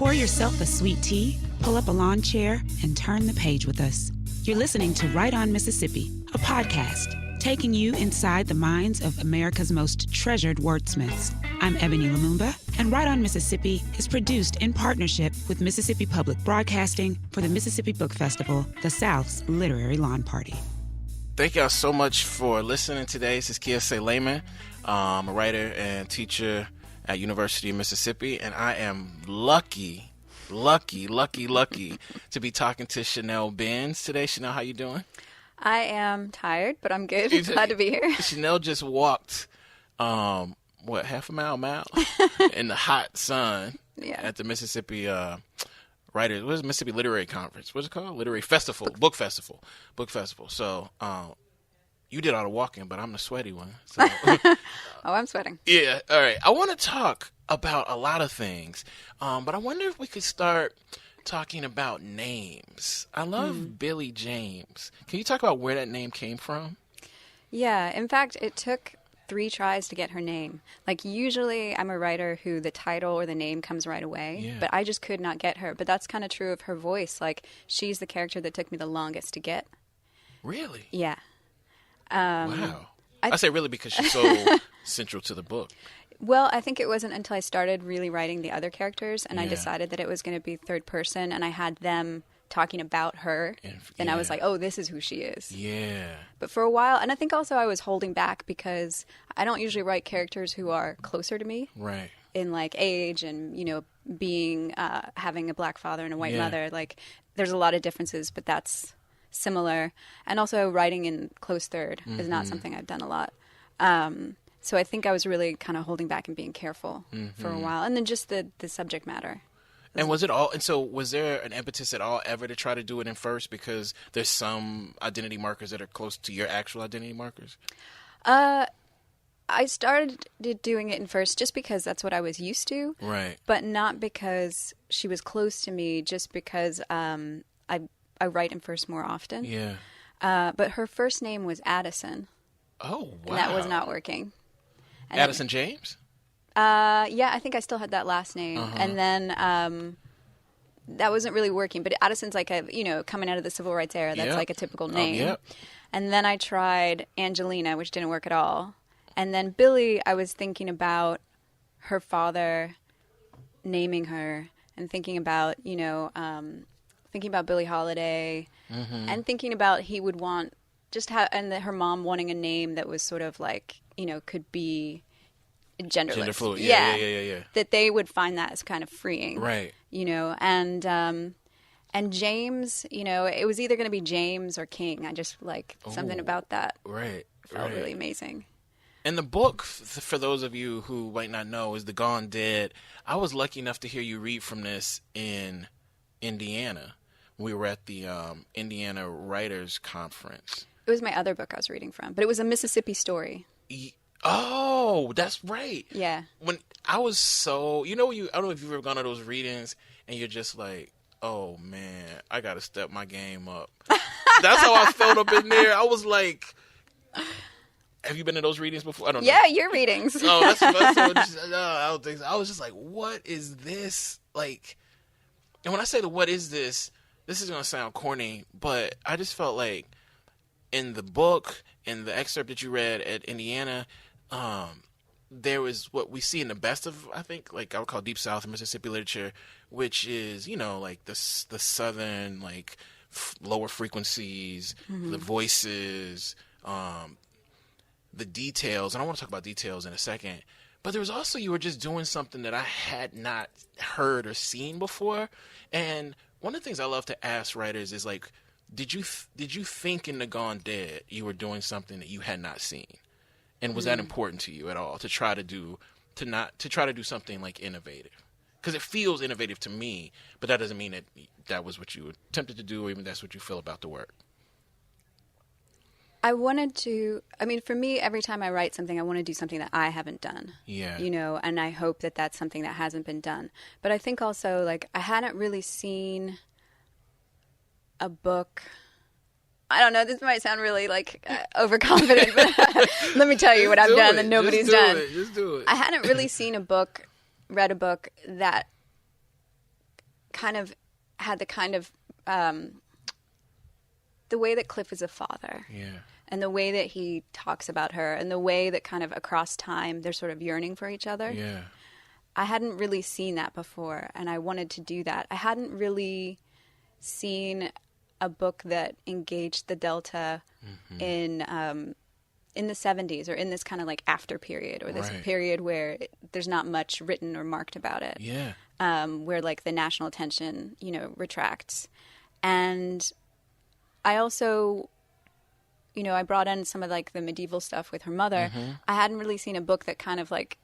Pour yourself a sweet tea, pull up a lawn chair, and turn the page with us. You're listening to Right On Mississippi, a podcast taking you inside the minds of America's most treasured wordsmiths. I'm Ebony Lumumba, and Right On Mississippi is produced in partnership with Mississippi Public Broadcasting for the Mississippi Book Festival, the South's literary lawn party. Thank y'all so much for listening today. This is Kiese Lehman. I'm a writer and teacher at University of Mississippi, and I am lucky to be talking to Chanelle Benz today. Chanelle, how you doing? I am tired, but I'm good. Glad to be here. Chanelle just walked, half a mile in the hot sun at the Mississippi Writers. What is Mississippi Literary Conference? What's it called? Literary Festival, Book Festival. So, you did all the walking, but I'm the sweaty one. So. I'm sweating. Yeah. All right. I want to talk about a lot of things, but I wonder if we could start talking about names. I love Billy James. Can you talk about where that name came from? Yeah. In fact, it took 3 tries to get her name. Like, usually I'm a writer who the title or the name comes right away, but I just could not get her. But that's kind of true of her voice. Like, she's the character that took me the longest to get. Really? Yeah. Wow. I say really because she's so central to the book. Well, I think it wasn't until I started really writing the other characters and I decided that it was going to be third person and I had them talking about her. And I was like, oh, this is who she is. Yeah. But for a while, and I think also I was holding back because I don't usually write characters who are closer to me. Right. In like age and, you know, being, having a black father and a white mother. Like, there's a lot of differences, but that's similar. And also writing in close third is not something I've done a lot. So I think I was really kind of holding back and being careful for a while. And then just the subject matter. And was there an impetus at all ever to try to do it in first because there's some identity markers that are close to your actual identity markers? I started doing it in first just because that's what I was used to. Right. But not because she was close to me, just because I write in first more often. Yeah. But her first name was Addison. Oh, wow. And that was not working. And Addison James? Yeah, I think I still had that last name. And then that wasn't really working. But Addison's like coming out of the civil rights era, that's like a typical name. And then I tried Angelina, which didn't work at all. And then Billy, I was thinking about her father naming her and thinking about, thinking about Billie Holiday and thinking about he would want her mom wanting a name that was sort of like, could be genderless. Gender fluid. Yeah. That they would find that as kind of freeing. Right. And James, it was either going to be James or King. I just something about that. Right. Felt really amazing. And the book, for those of you who might not know, is The Gone Dead. I was lucky enough to hear you read from this in Indiana. We were at the Indiana Writers Conference. It was my other book I was reading from, but it was a Mississippi story. Oh, that's right. Yeah. When I was I don't know if you've ever gone to those readings and you're just like, oh man, I got to step my game up. That's how I felt up in there. I was like, have you been to those readings before? I don't know. Yeah, your readings. Oh, that's I don't think so. I was just like, what is this? Like, and when I say what is this is going to sound corny, but I just felt like in the book, in the excerpt that you read at Indiana, there was what we see in the best of, I think, like I would call Deep South and Mississippi literature, which is, like the Southern, like lower frequencies, the voices, the details. And I want to talk about details in a second. But there was also, you were just doing something that I had not heard or seen before. And one of the things I love to ask writers is like, did you think in The Gone Dead you were doing something that you had not seen? And was that important to you at all to try to do something like innovative? Because it feels innovative to me, but that doesn't mean that was what you were tempted to do or even that's what you feel about the work. For me, every time I write something, I want to do something that I haven't done. Yeah. And I hope that that's something that hasn't been done. But I think also, like, I hadn't really seen a book. I don't know, this might sound really, overconfident, but let me tell you what I've done that nobody's done. Just do it. I hadn't really read a book that kind of had the kind of the way that Cliff is a father. Yeah. And the way that he talks about her, and the way that kind of across time they're sort of yearning for each other. Yeah. I hadn't really seen that before, and I wanted to do that. I hadn't really seen a book that engaged the Delta in the 70s, or in this kind of like after period, or this period where there's not much written or marked about it. Yeah. Where like the national attention, retracts. And I also, I brought in some of like the medieval stuff with her mother. I hadn't really seen a book that kind of like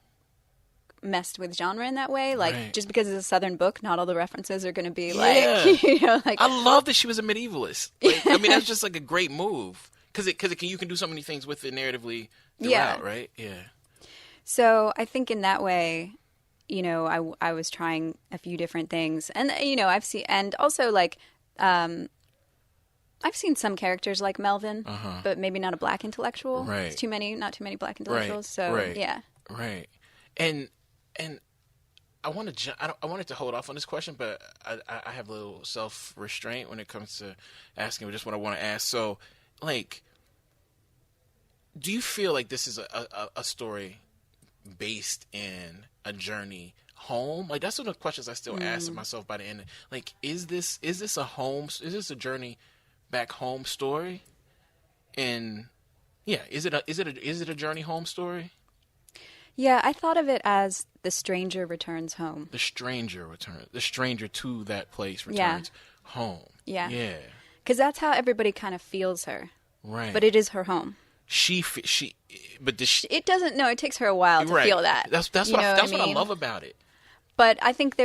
messed with genre in that way. Like just because it's a Southern book, not all the references are going to be like, like. I love that she was a medievalist. Like, I mean, that's just like a great move because you can do so many things with it narratively throughout, right? Yeah. So I think in that way, I was trying a few different things, and I've seen, and also like. I've seen some characters like Melvin, but maybe not a Black intellectual. Right. It's not too many Black intellectuals. So yeah. Right. And I wanted to hold off on this question, but I have a little self-restraint when it comes to asking just what I want to ask. So, like, do you feel like this is a story based in a journey home? Like, that's one of the questions I still ask myself by the end. Like, is this a journey back home story? And yeah, is it a journey home story? Yeah, I thought of it as the stranger returns home. The stranger to that place returns home. Yeah. Yeah. Because that's how everybody kind of feels her. Right. But it is her home. It doesn't. No, it takes her a while to feel that. That's what I love about it. But I think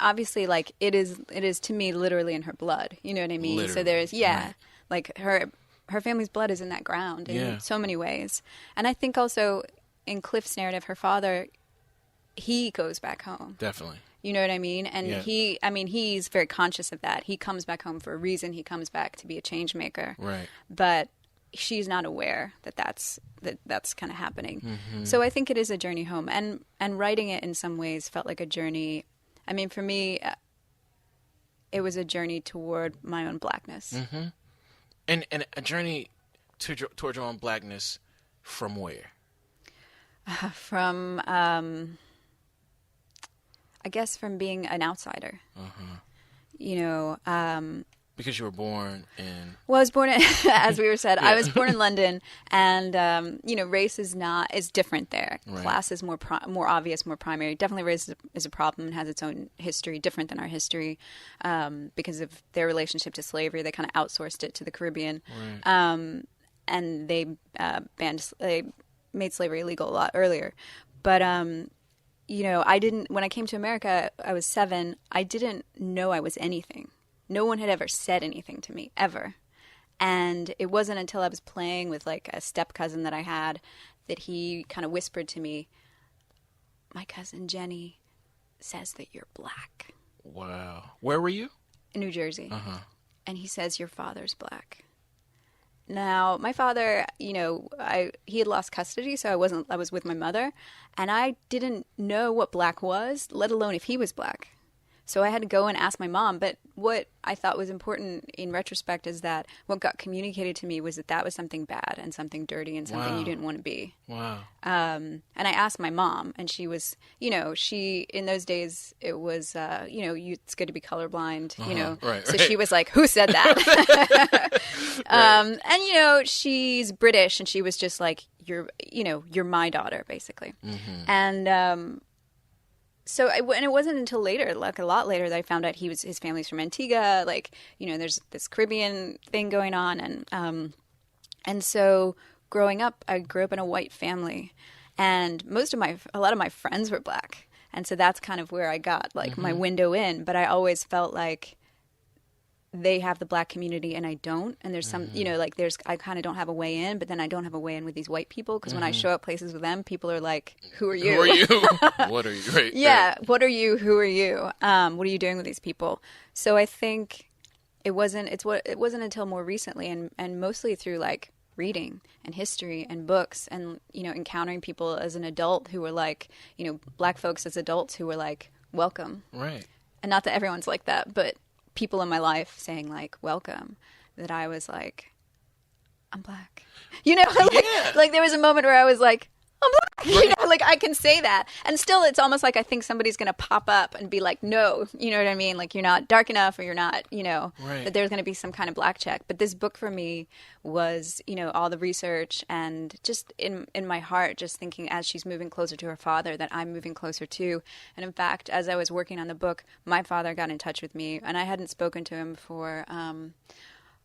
obviously, like, it is to me literally in her blood. You know what I mean? Literally. So there's, like her family's blood is in that ground in so many ways. And I think also in Cliff's narrative, her father, he goes back home. Definitely. You know what I mean? And he's very conscious of that. He comes back home for a reason. He comes back to be a change maker. Right. But she's not aware that that's kind of happening. So I think it is a journey home, and writing it in some ways felt like a journey. I mean, for me, it was a journey toward my own Blackness, and a journey toward your own Blackness from where? From I guess from being an outsider. Because you were born in... Well, I was born in, as we were said, I was born in London, and, race is different there. Right. Class is more obvious, more primary. Definitely race is a problem and has its own history, different than our history, because of their relationship to slavery. They kind of outsourced it to the Caribbean. Right. And they made slavery illegal a lot earlier. But, when I came to America, I was 7, I didn't know I was anything. No one had ever said anything to me, ever. And it wasn't until I was playing with, like, a step cousin that I had that he kind of whispered to me, "My cousin Jenny says that you're Black." Wow. Where were you? In New Jersey. And he says, "Your father's Black." Now, my father, he had lost custody, so I was with my mother, and I didn't know what Black was, let alone if he was Black. So I had to go and ask my mom. But what I thought was important in retrospect is that what got communicated to me was that was something bad and something dirty and something you didn't want to be. Wow. And I asked my mom, and she was, she, in those days, it was, it's good to be colorblind, Right, So she was like, "Who said that?" And, she's British, and she was just like, you're my daughter, basically. And, so it wasn't until later, like a lot later, that I found out his family's from Antigua. Like, there's this Caribbean thing going on, and so growing up, I grew up in a white family, and a lot of my friends were Black, and so that's kind of where I got like my window in. But I always felt like they have the Black community and I don't, and there's some, I kind of don't have a way in, but then I don't have a way in with these white people, because when I show up places with them, people are like, "Who are you? Who are you? What are you?" Right. Yeah. Right. What are you? Who are you? What are you doing with these people? So I think it wasn't until more recently, and mostly through like reading and history and books, and encountering people as an adult who were like, Black folks as adults who were like, welcome. Right. and not that everyone's like that, but people in my life saying like, welcome, that I was like, I'm Black. You know, like there was a moment where I was like, I'm Black. Right. You know, like I can say that. And still it's almost like I think somebody's going to pop up and be like, no, you know what I mean? Like you're not dark enough, or you're not, you know, that there's going to be some kind of black check. But this book for me was, you know, all the research and just in my heart, just thinking as she's moving closer to her father that I'm moving closer to. And in fact, as I was working on the book, my father got in touch with me, and I hadn't spoken to him for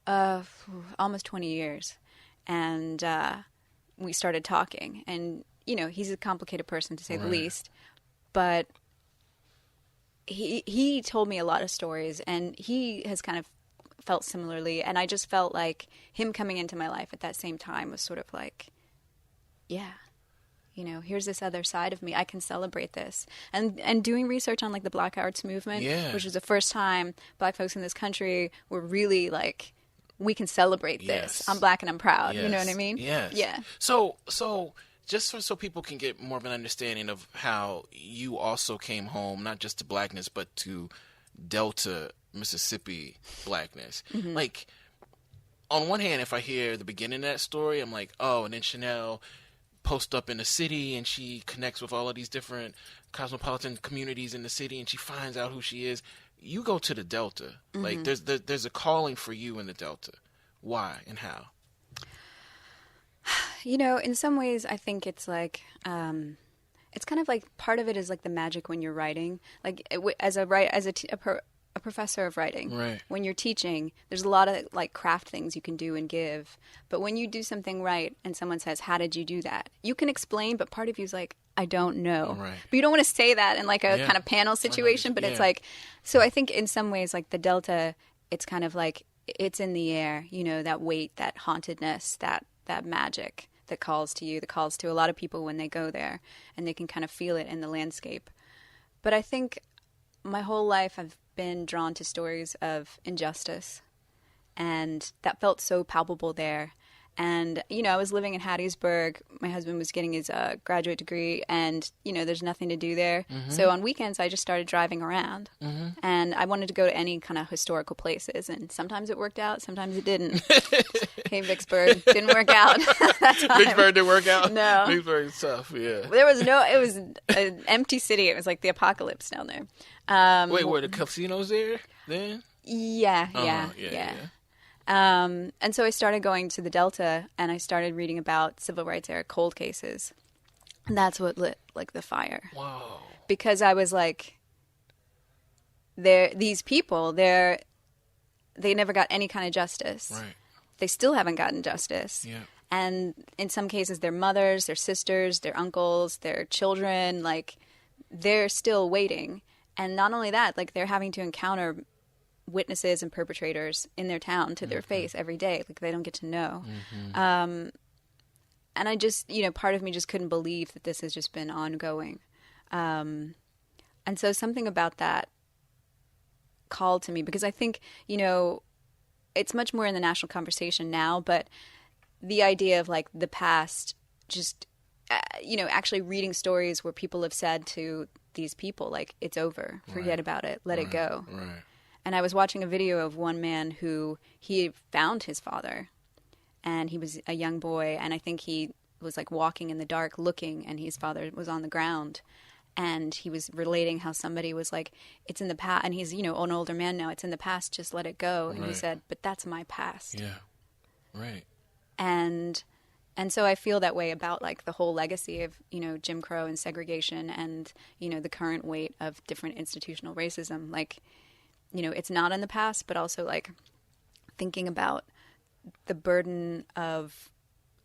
almost 20 years. And we started talking, and you know, he's a complicated person to say the least, but he told me a lot of stories, and he has kind of felt similarly, and I just felt like him coming into my life at that same time was sort of like, yeah, you know, here's this other side of me. I can celebrate this. And doing research on like the Black Arts Movement, which was the first time Black folks in this country were really like, we can celebrate this. I'm Black and I'm proud. You know what I mean? Yes. Yeah. So just so people can get more of an understanding of how you also came home, not just to Blackness, but to Delta, Mississippi Blackness. Mm-hmm. Like, on one hand, if I hear the beginning of that story, I'm like, oh, and then Chanelle posts up in the city and she connects with all of these different cosmopolitan communities in the city and she finds out who she is. You go to the Delta. Mm-hmm. Like there's a calling for you in the Delta. Why and how? You know, in some ways, I think it's like it's kind of like part of it is like the magic when you're writing. Like as a professor of writing, when you're teaching, there's a lot of like craft things you can do and give. But when you do something right and someone says, "How did you do that?" You can explain, but part of you is like, I don't know. Right. But you don't want to say that in like a kind of panel situation, but it's like, so I think in some ways like the Delta, it's kind of like, it's in the air, you know, that weight, that hauntedness, that magic that calls to you, that calls to a lot of people when they go there, and they can kind of feel it in the landscape. But I think my whole life I've been drawn to stories of injustice, and that felt so palpable there. And, you know, I was living in Hattiesburg. My husband was getting his graduate degree, and, you know, there's nothing to do there. Mm-hmm. So on weekends, I just started driving around. Mm-hmm. And I wanted to go to any kind of historical places. And sometimes it worked out, sometimes it didn't. Hey, Vicksburg, didn't work out that time. Vicksburg didn't work out? No. Vicksburg is tough, yeah. There was it was an empty city. It was like the apocalypse down there. Wait, were the casinos there then? Yeah. And so I started going to the Delta, and I started reading about civil rights era cold cases. And that's what lit like the fire. Wow. Because I was like, these people, they never got any kind of justice. Right. They still haven't gotten justice. Yeah. And in some cases, their mothers, their sisters, their uncles, their children, like, they're still waiting. And not only that, like, they're having to encounter witnesses and perpetrators in their town to their face every day. Like, they don't get to know. Mm-hmm. And I just, you know, part of me just couldn't believe that this has just been ongoing. And so something about that called to me, because I think, you know, it's much more in the national conversation now, but the idea of like the past, just, you know, actually reading stories where people have said to these people, like, it's over, forget about it, let it go. Right. And I was watching a video of one man who he found his father, and he was a young boy, and I think he was like walking in the dark looking, and his father was on the ground, and he was relating how somebody was like, it's in the past, and he's, you know, an older man now, it's in the past, just let it go. And he said, but that's my past. Yeah. Right. And so I feel that way about like the whole legacy of, you know, Jim Crow and segregation and, you know, the current weight of different institutional racism. Like, you know, it's not in the past, but also like thinking about the burden of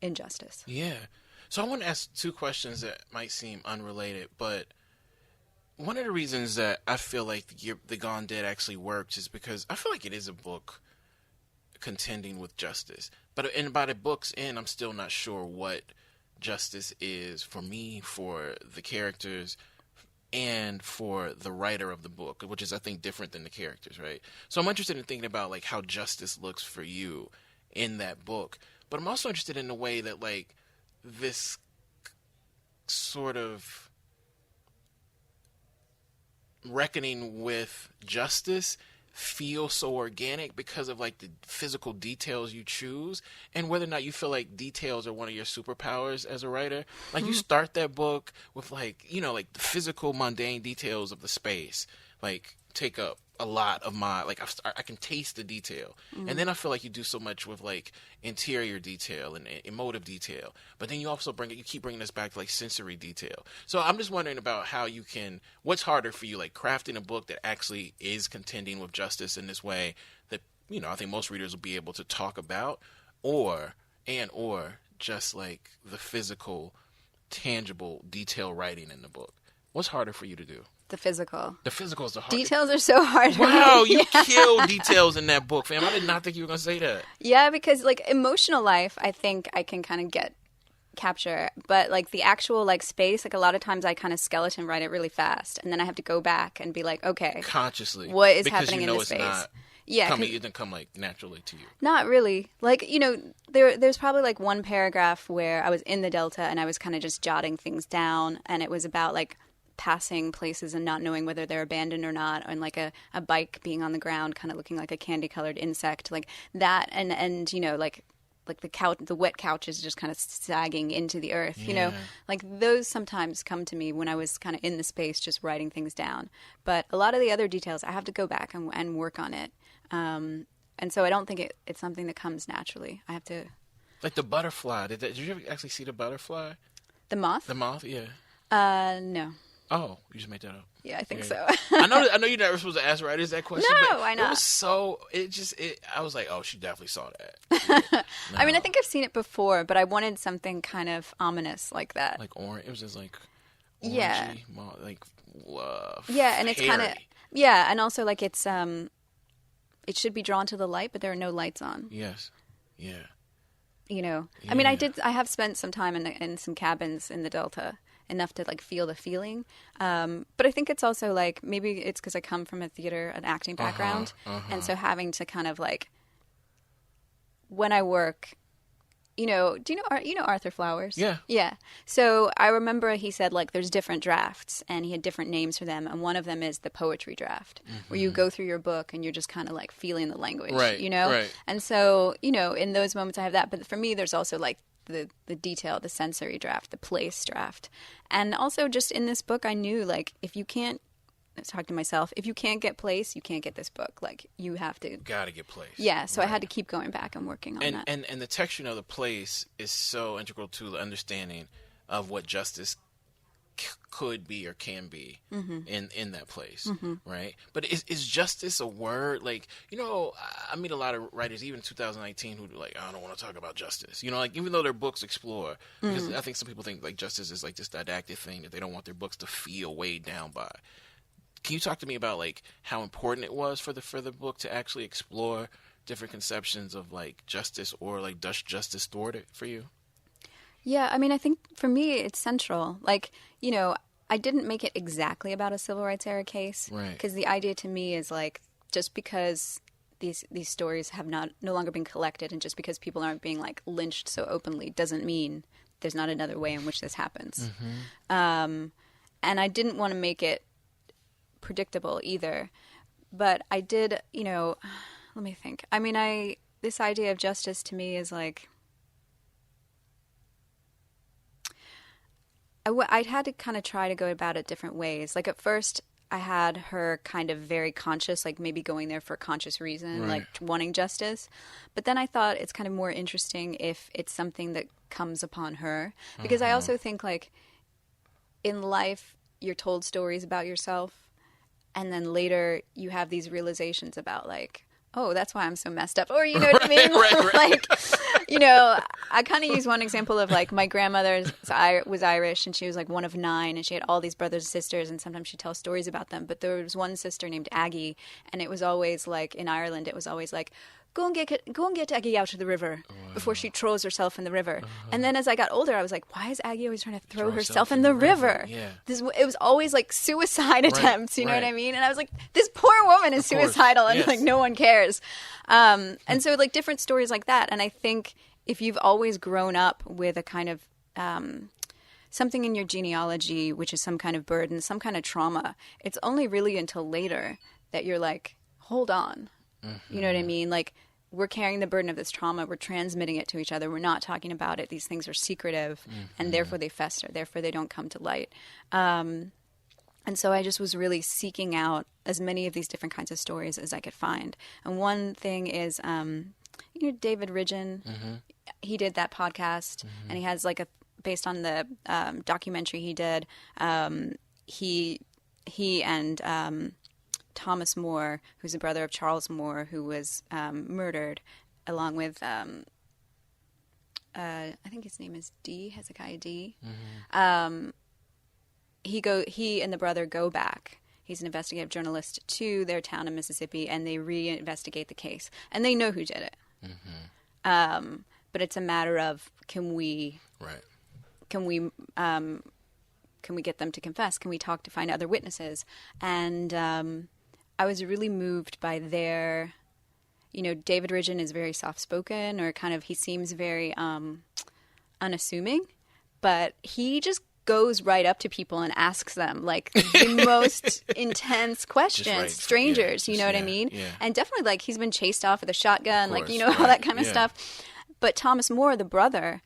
injustice. Yeah. So I want to ask two questions that might seem unrelated, but one of the reasons that I feel like The Gone Dead actually works is because I feel like it is a book contending with justice. But by the book's end, I'm still not sure what justice is for me, for the characters, and for the writer of the book, which is, I think, different than the characters, right? So I'm interested in thinking about, like, how justice looks for you in that book. But I'm also interested in the way that, like, this sort of reckoning with justice feel so organic because of like the physical details you choose, and whether or not you feel like details are one of your superpowers as a writer. Like you start that book with like, you know, like the physical mundane details of the space, like take up a lot of my, like I can taste the detail. And then I feel like you do so much with like interior detail and emotive detail, but then you also you keep bringing us back to like sensory detail. So I'm just wondering about how you can, what's harder for you, like crafting a book that actually is contending with justice in this way that, you know, I think most readers will be able to talk about, or just like the physical, tangible detail writing in the book. What's harder for you to do? The physical. The physical is the hardest. Details are so hard. Wow, you killed details in that book, fam. I did not think you were going to say that. Yeah, because like emotional life, I think I can kind of capture, but like the actual like space, like a lot of times I kind of skeleton write it really fast, and then I have to go back and be like, okay, consciously, what is because happening you know in this space? Not yeah, it didn't come like naturally to you. Not really. Like, you know, there's probably like one paragraph where I was in the Delta and I was kind of just jotting things down, and it was about like passing places and not knowing whether they're abandoned or not, and like a bike being on the ground kind of looking like a candy colored insect, like that, and you know, like the couch, the wet couch is just kind of sagging into the earth, you know, like those sometimes come to me when I was kind of in the space just writing things down. But a lot of the other details I have to go back and work on it, and so I don't think it's something that comes naturally. I have to, like the butterfly. Did you ever actually see the butterfly? The moth? The moth, yeah. No. Oh, you just made that up. Yeah, I think so. I know you're never supposed to ask writers that question. No, but why not? It was so. I was like, oh, she definitely saw that. No. I mean, I think I've seen it before, but I wanted something kind of ominous like that. Like orange. It was just like orangey, yeah, like yeah, and it's hairy. kind of and also like it's it should be drawn to the light, but there are no lights on. Yes. Yeah. You know, yeah. I mean, I have spent some time in some cabins in the Delta, enough to like feel the feeling, but I think it's also like maybe it's because I come from an acting background, and so having to kind of like when I work, you know, do you know Arthur Flowers? Yeah. So I remember he said like there's different drafts, and he had different names for them, and one of them is the poetry draft, where you go through your book and you're just kind of like feeling the language, right? You know, right. And so you know, in those moments I have that, but for me there's also like the detail, the sensory draft, the place draft. And also just in this book, I knew like if you can't, I was talking to myself, if you can't get place, you can't get this book. Like you have to. Gotta get place. Yeah, so right. I had to keep going back and working on that. And the texture of the place is so integral to the understanding of what justice could be or can be in that place, right? But is justice a word? Like, you know, I meet a lot of writers, even in 2019, who are like, I don't want to talk about justice. You know, like even though their books explore, because I think some people think like justice is like this didactic thing that they don't want their books to feel weighed down by. Can you talk to me about like how important it was for the book to actually explore different conceptions of like justice, or like does justice thwart it for you? Yeah, I mean, I think for me it's central. Like, you know, I didn't make it exactly about a civil rights era case, right? Because the idea to me is like just because these stories have no longer been collected, and just because people aren't being like lynched so openly doesn't mean there's not another way in which this happens. And I didn't want to make it predictable either, but I did, you know, let me think. I mean, this idea of justice to me is like, I had to kind of try to go about it different ways. Like at first I had her kind of very conscious, like maybe going there for a conscious reason, right, like wanting justice. But then I thought it's kind of more interesting if it's something that comes upon her, because I also think like in life you're told stories about yourself, and then later you have these realizations about like, oh, that's why I'm so messed up. Or, you know what I mean? Right. Like, you know, I kind of use one example of like my grandmother was Irish, and she was like one of 9, and she had all these brothers and sisters, and sometimes she'd tell stories about them. But there was one sister named Aggie, and it was always like, in Ireland, it was always like, go and get Aggie out of the river before she throws herself in the river. And then as I got older, I was like, why is Aggie always trying to throw herself in the river? Yeah. It was always like suicide attempts, you know what I mean? And I was like, this poor woman is suicidal, and like no one cares. And so like different stories like that. And I think if you've always grown up with a kind of something in your genealogy, which is some kind of burden, some kind of trauma, it's only really until later that you're like, hold on. You know what I mean? Like, we're carrying the burden of this trauma. We're transmitting it to each other. We're not talking about it. These things are secretive, and therefore they fester. Therefore they don't come to light. And so I just was really seeking out as many of these different kinds of stories as I could find. And one thing is, David Ridgen, he did that podcast, and he has like based on the documentary he did, he and Thomas More, who's the brother of Charles Moore, who was murdered, along with I think his name is Hezekiah D. He and the brother go back. He's an investigative journalist to their town in Mississippi, and they reinvestigate the case, and they know who did it. But it's a matter of can we get them to confess? Can we talk to find other witnesses? And I was really moved by their, David Ridgen is very soft-spoken, or he seems very unassuming, but he just goes right up to people and asks them like the most intense questions, strangers, you know what I mean? Yeah. And definitely like he's been chased off with a shotgun, course, all that kind of stuff. But Thomas More, the brother,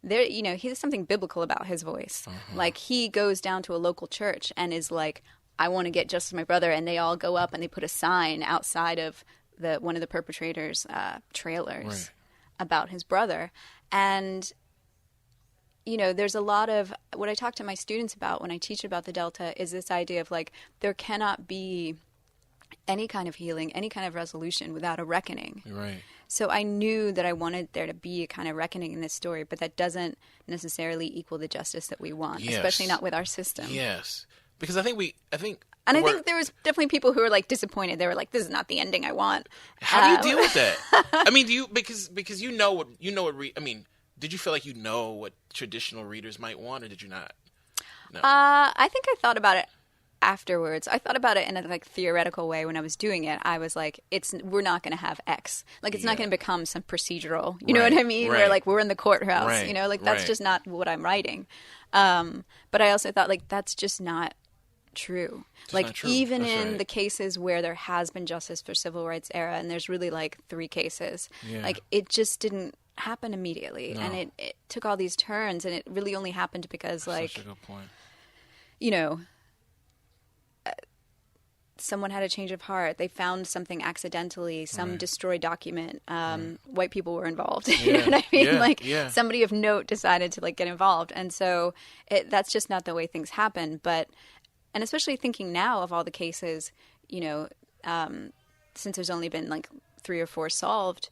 there, he has something biblical about his voice. Like he goes down to a local church and is like, I want to get justice for my brother. And they all go up and they put a sign outside of one of the perpetrators' trailers about his brother. And there's a lot of what I talk to my students about when I teach about the Delta is this idea of like there cannot be any kind of healing, any kind of resolution without a reckoning. Right. So I knew that I wanted there to be a kind of reckoning in this story, but that doesn't necessarily equal the justice that we want, especially not with our system. Yes. Because I think I think there was definitely people who were like disappointed. They were like, "This is not the ending I want." How do you deal with that? I mean, do you because did you feel like what traditional readers might want, or did you not? No. I think I thought about it afterwards. I thought about it in a like theoretical way when I was doing it. I was like, we're not going to have X. Like it's not going to become some procedural. You know what I mean? Where like we're in the courthouse. Right. That's just not what I'm writing. But I also thought like that's just not true. Even in the cases where there has been justice for civil rights era, and there's really like 3 cases, like it just didn't happen immediately. No. And it took all these turns, and it really only happened because like such a good point. Someone had a change of heart. They found something accidentally, some destroyed document. White people were involved. You know what I mean? Somebody of note decided to like get involved. And so that's just not the way things happen. And especially thinking now of all the cases, since there's only been like 3 or 4 solved,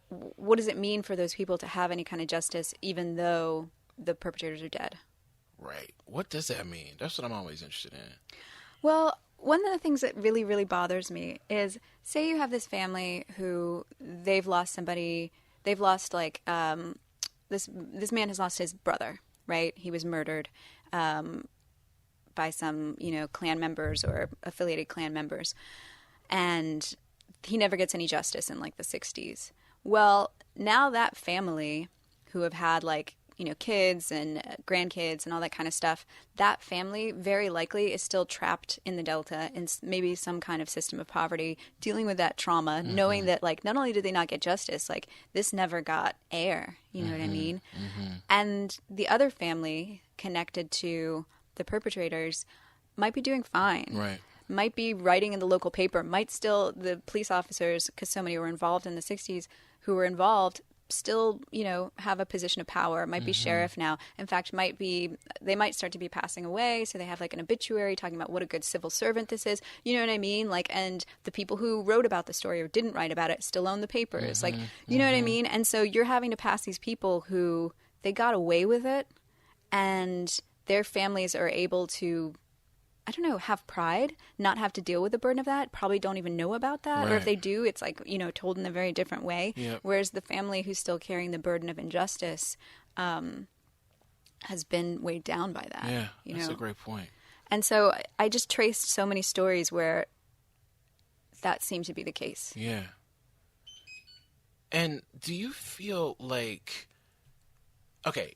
what does it mean for those people to have any kind of justice, even though the perpetrators are dead? Right. What does that mean? That's what I'm always interested in. Well, one of the things that really, really bothers me is, say you have this family who they've lost somebody. They've lost like this man has lost his brother. Right. He was murdered by some Klan members or affiliated Klan members, and he never gets any justice in like the 60s. Well, now that family who have had like kids and grandkids and all that kind of stuff, that family very likely is still trapped in the Delta in maybe some kind of system of poverty, dealing with that trauma, knowing that like not only did they not get justice, like this never got air, you know what I mean? And the other family connected to the perpetrators might be doing fine. Right. Might be writing in the local paper, might still, the police officers, because so many were involved in the 60s who were involved, still, have a position of power, might be sheriff now. In fact, they might start to be passing away. So they have like an obituary talking about what a good civil servant this is. You know what I mean? Like, and the people who wrote about the story or didn't write about it still own the papers. Like, you know what I mean? And so you're having to pass these people who they got away with it, and their families are able to, I don't know, have pride, not have to deal with the burden of that, probably don't even know about that. Right. Or if they do, it's like, told in a very different way. Yep. Whereas the family who's still carrying the burden of injustice has been weighed down by that. Yeah, that's a great point. And so I just traced so many stories where that seemed to be the case. Yeah. And do you feel like, okay,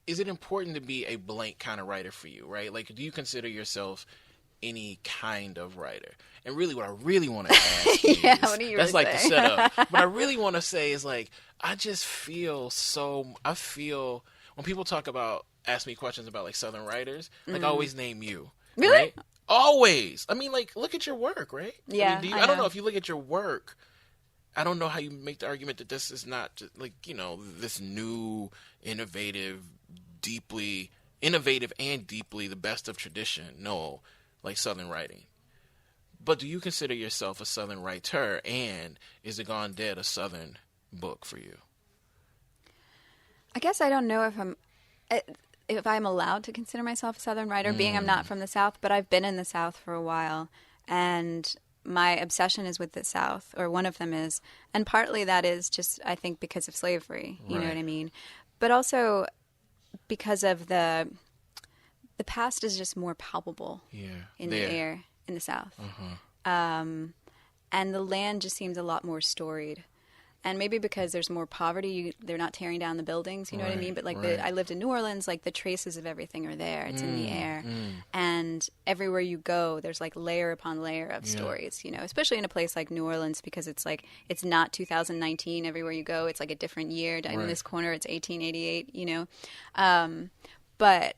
is it important to be a blank kind of writer for you, right? Like, do you consider yourself any kind of writer? And really, what I really want to ask is, what do you that's like say? the setup. What I really want to say is, like, I feel when people ask me questions about, like, Southern writers, like, I always name you. Really? Right? Always. I mean, like, look at your work, right? Yeah, I mean, I I don't know. know if you look at your work, I don't know how you make the argument that this is not just, like, this new, innovative and deeply the best of tradition. No, like Southern writing. But do you consider yourself a Southern writer? And is It Gone Dead a Southern book for you? I guess I don't know if I'm allowed to consider myself a Southern writer, being I'm not from the South, but I've been in the South for a while, and my obsession is with the South, or one of them is, and partly that is just, I think, because of slavery, you know what I mean? But also because of the past is just more palpable in the air in the South. And the land just seems a lot more storied. And maybe because there's more poverty, they're not tearing down the buildings, you know what I mean? But, like, I lived in New Orleans, like, the traces of everything are there. It's in the air. And everywhere you go, there's, like, layer upon layer of stories, especially in a place like New Orleans, because it's, like, it's not 2019 everywhere you go. It's, like, a different year. In this corner, it's 1888, But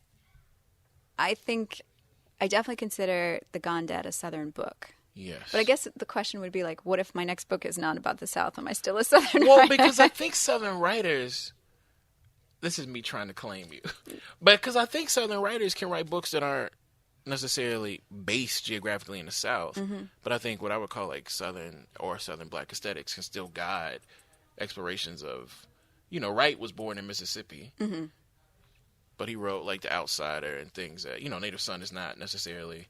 I think I definitely consider The Gone Dead a Southern book. Yes. But I guess the question would be, like, what if my next book is not about the South? Am I still a Southern Well, writer? because I think Southern writers, this is me trying to claim you, but because I think Southern writers can write books that aren't necessarily based geographically in the South, but I think what I would call, like, Southern or Southern Black aesthetics can still guide explorations of, Wright was born in Mississippi, but he wrote, like, The Outsider and things that, Native Son is not necessarily...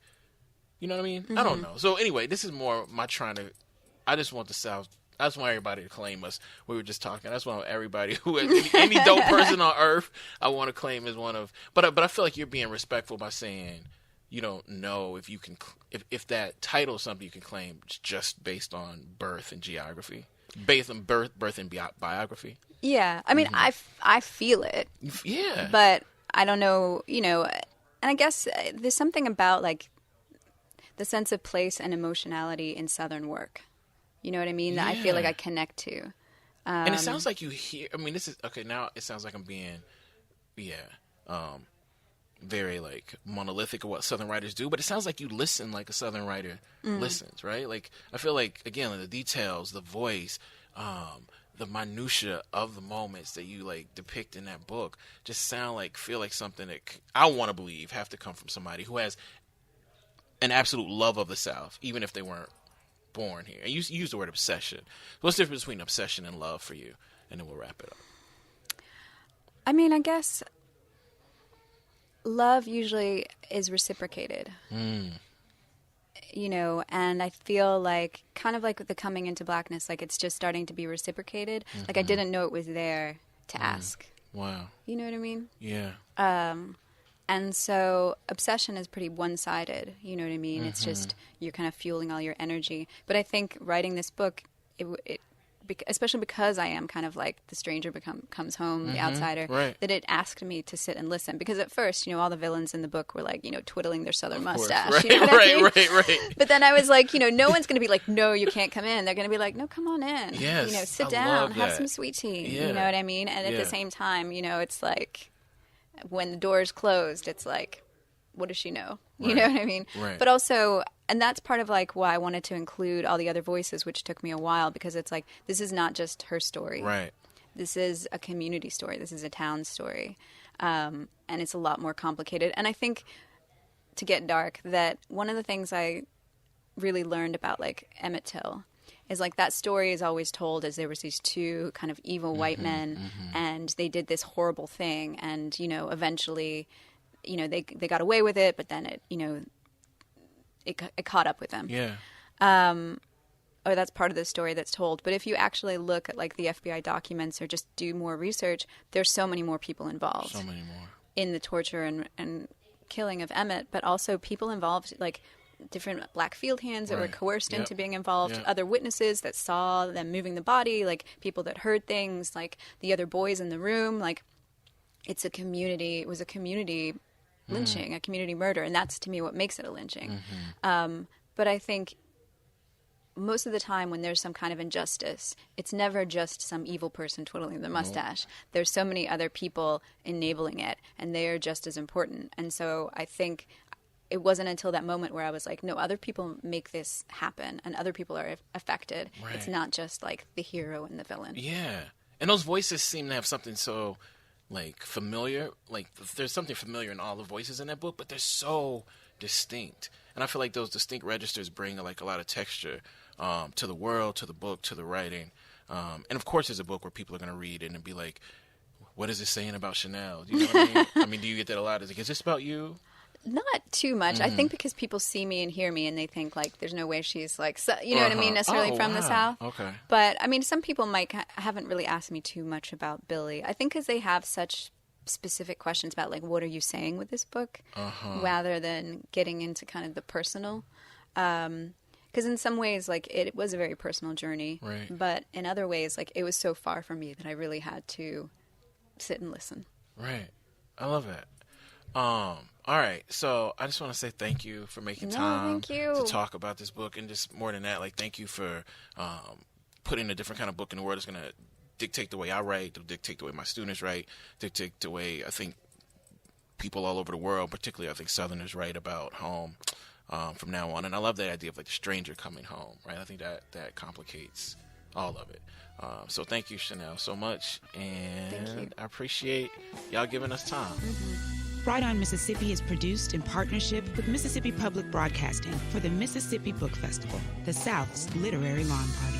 You know what I mean? I don't know. So anyway, this is more my I just want the South. I just want everybody to claim us. We were just talking. I just want everybody any dope person on earth, I want to claim as one of. But I feel like you're being respectful by saying you don't know if you can if that title is something you can claim just based on birth and geography, based on birth and biography. Yeah, I mean, I feel it. Yeah, but I don't know. And I guess there's something about, like, the sense of place and emotionality in Southern work. You know what I mean? That I feel like I connect to. And it sounds like you hear... I mean, this is... Okay, now it sounds like I'm being... very, like, monolithic of what Southern writers do, but it sounds like you listen like a Southern writer listens, right? Like, I feel like, again, the details, the voice, the minutia of the moments that you, like, depict in that book just feel like something that I want to believe have to come from somebody who has an absolute love of the South, even if they weren't born here. And you use the word obsession. What's the difference between obsession and love for you? And then we'll wrap it up. I mean, I guess love usually is reciprocated. And I feel like, kind of like with the coming into blackness, like, it's just starting to be reciprocated. Like, I didn't know it was there to ask. Wow. You know what I mean? Yeah. And so obsession is pretty one-sided, you know what I mean? It's just, you're kind of fueling all your energy. But I think writing this book, especially because I am kind of like the stranger comes home, the outsider, that it asked me to sit and listen. Because at first, all the villains in the book were, like, twiddling their Southern mustache. Right, you know what I mean? right. But then I was like, no one's going to be like, no, you can't come in. They're going to be like, no, come on in. Yes, sit I down, love have that. some sweet tea. Yeah. You know what I mean? And at the same time, it's like, when the door's closed, it's like, what does she know? You know what I mean? Right. But also, and that's part of, like, why I wanted to include all the other voices, which took me a while, because it's like, this is not just her story. Right. This is a community story. This is a town story. And it's a lot more complicated. And I think, to get dark, that one of the things I really learned about, like, Emmett Till is, like, that story is always told as there was these two kind of evil white men, and they did this horrible thing, and, eventually, they got away with it, but then it caught up with them. Yeah. Or that's part of the story that's told. But if you actually look at, like, the FBI documents or just do more research, there's so many more people involved. So many more. In the torture and killing of Emmett, but also people involved, like, different black field hands that were coerced into being involved, other witnesses that saw them moving the body, like, people that heard things, like, the other boys in the room, like, it's a community. It was a community lynching, a community murder, and that's to me what makes it a lynching. But I think most of the time when there's some kind of injustice, it's never just some evil person twiddling their mustache. There's so many other people enabling it, and they are just as important. And so I think it wasn't until that moment where I was like, no, other people make this happen, and other people are affected. Right. It's not just like the hero and the villain. Yeah. And those voices seem to have something so, like, familiar. Like, there's something familiar in all the voices in that book, but they're so distinct. And I feel like those distinct registers bring, like, a lot of texture to the world, to the book, to the writing. And, of course, it's a book where people are going to read it and be like, what is it saying about Chanelle? Do you know what I mean? I mean, do you get that a lot? Is this about you? Not too much. I think because people see me and hear me and they think, like, there's no way she's, like, you know what I mean, necessarily from the South. Okay. But, I mean, some people haven't really asked me too much about Billy. I think because they have such specific questions about, like, what are you saying with this book, rather than getting into kind of the personal. Because in some ways, like, it was a very personal journey. Right. But in other ways, like, it was so far from me that I really had to sit and listen. Right. I love that. All right, so I just want to say thank you for making time to talk about this book, and just more than that, like, thank you for putting a different kind of book in the world that's going to dictate the way I write, dictate the way my students write, dictate the way I think people all over the world, particularly I think Southerners, write about home from now on. And I love that idea of, like, the stranger coming home, right? I think that complicates all of it. So thank you, Chanelle, so much, and I appreciate y'all giving us time. Right On Mississippi is produced in partnership with Mississippi Public Broadcasting for the Mississippi Book Festival, the South's literary lawn party.